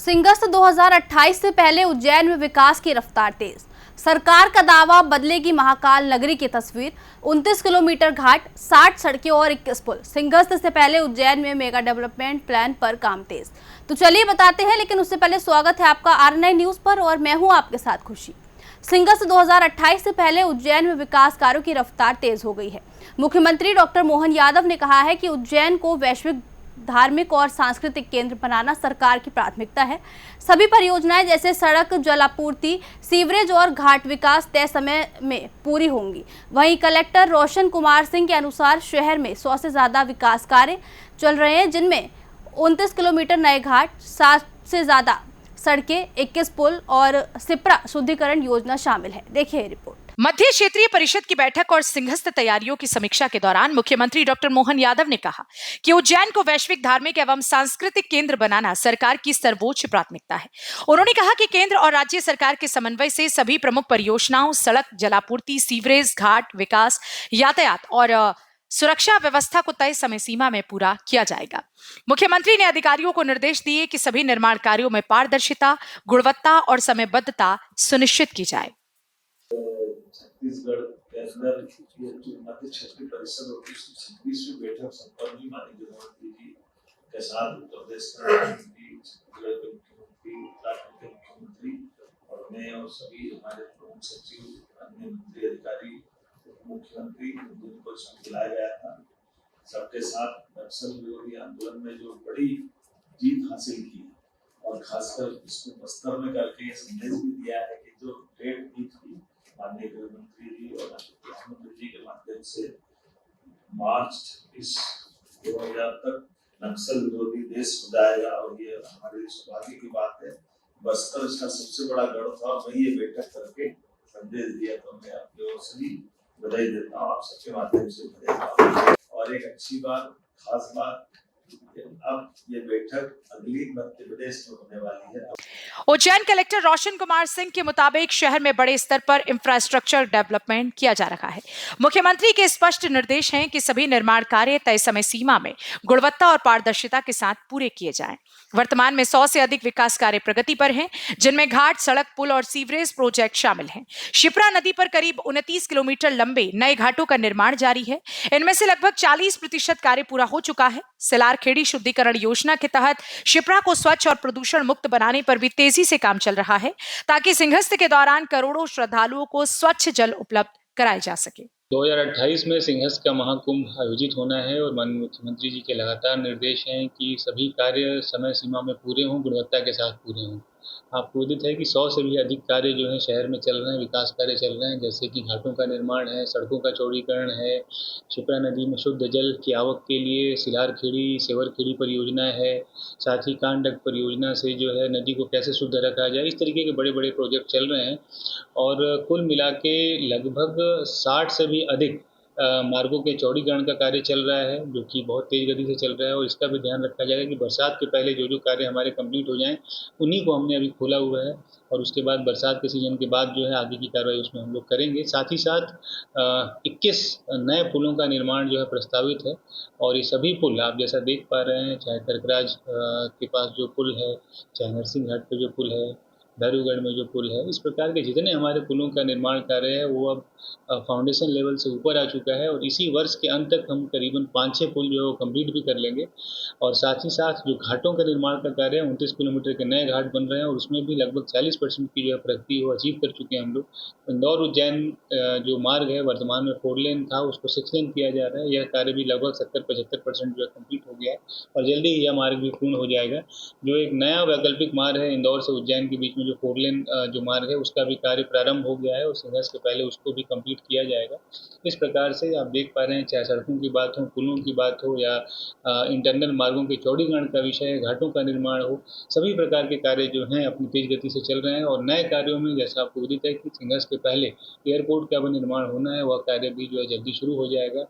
सिंगस्त 2028 से पहले उज्जैन में विकास की रफ्तार तेज। सरकार का दावा, बदलेगी महाकाल नगरी की तस्वीर। 29 किलोमीटर घाट, 60 सड़कें और 21 पुल। सिंगस्त से पहले उज्जैन में मेगा डेवलपमेंट प्लान पर काम तेज। तो चलिए बताते हैं, लेकिन उससे पहले स्वागत है आपका R9 न्यूज पर और मैं हूं आपके साथ खुशी। सिंगस्त 2028 से पहले उज्जैन में विकास कार्यों की रफ्तार तेज हो गई है। मुख्यमंत्री डॉक्टर मोहन यादव ने कहा है कि उज्जैन को वैश्विक धार्मिक और सांस्कृतिक केंद्र बनाना सरकार की प्राथमिकता है। सभी परियोजनाएं जैसे सड़क, जल आपूर्ति, सीवरेज और घाट विकास तय समय में पूरी होंगी। वहीं कलेक्टर रोशन कुमार सिंह के अनुसार शहर में 100 से ज्यादा विकास कार्य चल रहे हैं, जिनमें 29 किलोमीटर नए घाट, 60 से ज्यादा सड़कें, 21 पुल और सिप्रा शुद्धिकरण योजना शामिल है। देखिए रिपोर्ट। मध्य क्षेत्रीय परिषद की बैठक और सिंगस्त तैयारियों की समीक्षा के दौरान मुख्यमंत्री डॉक्टर मोहन यादव ने कहा कि उज्जैन को वैश्विक धार्मिक एवं सांस्कृतिक केंद्र बनाना सरकार की सर्वोच्च प्राथमिकता है। उन्होंने कहा कि केंद्र और राज्य सरकार के समन्वय से सभी प्रमुख परियोजनाओं, सड़क, जलापूर्ति, सीवरेज, घाट विकास, यातायात और सुरक्षा व्यवस्था को तय समय सीमा में पूरा किया जाएगा। मुख्यमंत्री ने अधिकारियों को निर्देश दिए कि सभी निर्माण कार्यों में पारदर्शिता, गुणवत्ता और समयबद्धता सुनिश्चित की जाए। छत्तीसगढ़ के अंदर ये जो मध्य क्षेत्रीय परिषद होती है, 26वीं बैठक संपन्न हुई। माननीय मुख्यमंत्री जी के साथ उत्तर प्रदेश के मुख्यमंत्री, छत्तीसगढ़ के मुख्यमंत्री, उत्तराखंड के मुख्यमंत्री और मैं और सभी हमारे प्रमुख सचिव, अन्य मंत्री, अधिकारी, मुख्यमंत्री जिनको बुलाया गया था, सबके साथ नक्सल विरोधी आंदोलन में जो बड़ी जीत हासिल की और खासकर इसको बस्तर में करके संदेश भी दिया है कि जो डेट दी थी माननीय गृहमंत्री जी और प्रधानमंत्री जी के माध्यम से मार्च 2020 तक नक्सल विरोधी देश हो जाएगा और ये हमारे लिए सौभाग्य की बात है। बस्तर इसका सबसे बड़ा गढ़ था, वही ये बैठक करके संदेश दिया, तो मैं आपकी ओर से भी बधाई देता हूँ, आप सबके माध्यम से बधाई देता हूँ। और एक अच्छी बात, खास बात, अब ये बैठक अगली मध्य प्रदेश में होने वाली है। उज्जैन कलेक्टर रोशन कुमार सिंह के मुताबिक शहर में बड़े स्तर पर इंफ्रास्ट्रक्चर डेवलपमेंट किया जा रहा है। मुख्यमंत्री के स्पष्ट निर्देश हैं कि सभी निर्माण कार्य तय समय सीमा में गुणवत्ता और पारदर्शिता के साथ पूरे किए जाएं। वर्तमान में 100 से अधिक विकास कार्य प्रगति पर हैं, जिनमें घाट, सड़क, पुल और सीवरेज प्रोजेक्ट शामिल हैं। शिप्रा नदी पर करीब 29 किलोमीटर लंबे नए घाटों का निर्माण जारी है। इनमें से लगभग 40% कार्य पूरा हो चुका है। सिलारखेड़ी शुद्धिकरण योजना के तहत शिप्रा को स्वच्छ और प्रदूषण मुक्त बनाने पर भी तेजी से काम चल रहा है, ताकि सिंगस्त के दौरान करोड़ों श्रद्धालुओं को स्वच्छ जल उपलब्ध कराया जा सके। 2028 में सिंगस्त का महाकुंभ आयोजित होना है और माननीय मुख्यमंत्री जी के लगातार निर्देश हैं कि सभी कार्य समय सीमा में पूरे हों, गुणवत्ता के साथ पूरे हों। आपको विदित है कि 100 से भी अधिक कार्य जो है शहर में चल रहे हैं, विकास कार्य चल रहे हैं, जैसे कि घाटों का निर्माण है, सड़कों का चौड़ीकरण है, शिप्रा नदी में शुद्ध जल की आवक के लिए सिलारखेड़ी, सेवरखेड़ी परियोजना है, साथ ही कांडक परियोजना से जो है नदी को कैसे शुद्ध रखा जाए, इस तरीके के बड़े बड़े प्रोजेक्ट चल रहे हैं। और कुल मिला के लगभग 60 से भी अधिक मार्गों के चौड़ीकरण का कार्य चल रहा है, जो कि बहुत तेज़ गति से चल रहा है। और इसका भी ध्यान रखा जाएगा कि बरसात के पहले जो कार्य हमारे कंप्लीट हो जाएं, उन्हीं को हमने अभी खोला हुआ है और उसके बाद बरसात के सीजन के बाद जो है आगे की कार्रवाई उसमें हम लोग करेंगे। साथ ही साथ 21 नए पुलों का निर्माण जो है प्रस्तावित है और ये सभी पुल आप जैसा देख पा रहे हैं, चाहे कर्कराज के पास जो पुल है, चाहे नरसिंह घाट पे जो पुल है, दारूगढ़ में जो पुल है, इस प्रकार के जितने हमारे पुलों का निर्माण कार्य है वो अब फाउंडेशन लेवल से ऊपर आ चुका है और इसी वर्ष के अंत तक हम करीबन 5-6 पुल जो कंप्लीट भी कर लेंगे। और साथ ही साथ जो घाटों का निर्माण का कार्य है, 29 किलोमीटर के नए घाट बन रहे हैं और उसमें भी लगभग 40% की जो है प्रगति वो अचीव कर चुके हैं हम लोग। इंदौर उज्जैन जो मार्ग है वर्तमान में 4 लेन था, उसको 6 लेन किया जा रहा है। यह कार्य भी लगभग 70-75% जो है कम्प्लीट हो गया है और जल्दी ही यह मार्ग भी पूर्ण हो जाएगा। जो एक नया वैकल्पिक मार्ग है इंदौर से उज्जैन के बीच में जो 4 लेन जो मार्ग है, उसका भी कार्य प्रारंभ हो गया है और सिंगस्त के पहले उसको भी कंप्लीट किया जाएगा। इस प्रकार से आप देख पा रहे हैं, चाहे सड़कों की बात हो, पुलों की बात हो या इंटरनल मार्गों के चौड़ीकरण का विषय, घाटों का निर्माण हो, सभी प्रकार के कार्य जो हैं अपनी तेज गति से चल रहे हैं। और नए कार्यों में जैसा आपको विदित है कि सिंगस्त के पहले एयरपोर्ट का भी निर्माण होना है, वह कार्य भी जो है जल्दी शुरू हो जाएगा।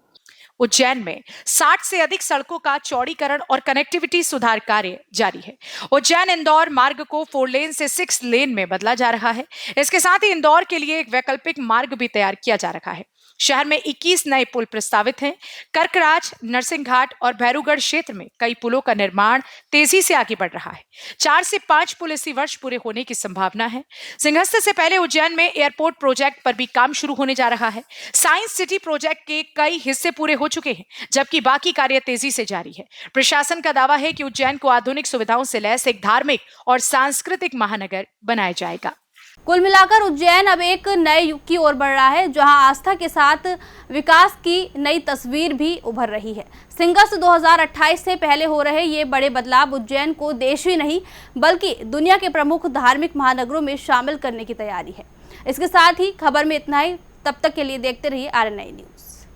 उज्जैन में 60 से अधिक सड़कों का चौड़ीकरण और कनेक्टिविटी सुधार कार्य जारी है। उज्जैन इंदौर मार्ग को 4 लेन से 6 लेन में बदला जा रहा है। इसके साथ ही इंदौर के लिए एक वैकल्पिक मार्ग भी तैयार किया जा रहा है। शहर में 21 नए पुल प्रस्तावित हैं। कर्कराज, नरसिंह घाट और भैरूगढ़ क्षेत्र में कई पुलों का निर्माण तेजी से आगे बढ़ रहा है। 4 से 5 पुल इसी वर्ष पूरे होने की संभावना है। सिंहस्थ से पहले उज्जैन में एयरपोर्ट प्रोजेक्ट पर भी काम शुरू होने जा रहा है। साइंस सिटी प्रोजेक्ट के कई हिस्से पूरे हो चुके हैं, जबकि बाकी कार्य तेजी से जारी है। प्रशासन का दावा है कि उज्जैन को आधुनिक सुविधाओं से लैस एक धार्मिक और सांस्कृतिक महानगर बनाया जाएगा। कुल मिलाकर उज्जैन अब एक नए युग की ओर बढ़ रहा है, जहां आस्था के साथ विकास की नई तस्वीर भी उभर रही है। सिंहस्थ 2028 से पहले हो रहे ये बड़े बदलाव उज्जैन को देश ही नहीं बल्कि दुनिया के प्रमुख धार्मिक महानगरों में शामिल करने की तैयारी है। इसके साथ ही खबर में इतना ही। तब तक के लिए देखते रहिए RNI न्यूज़।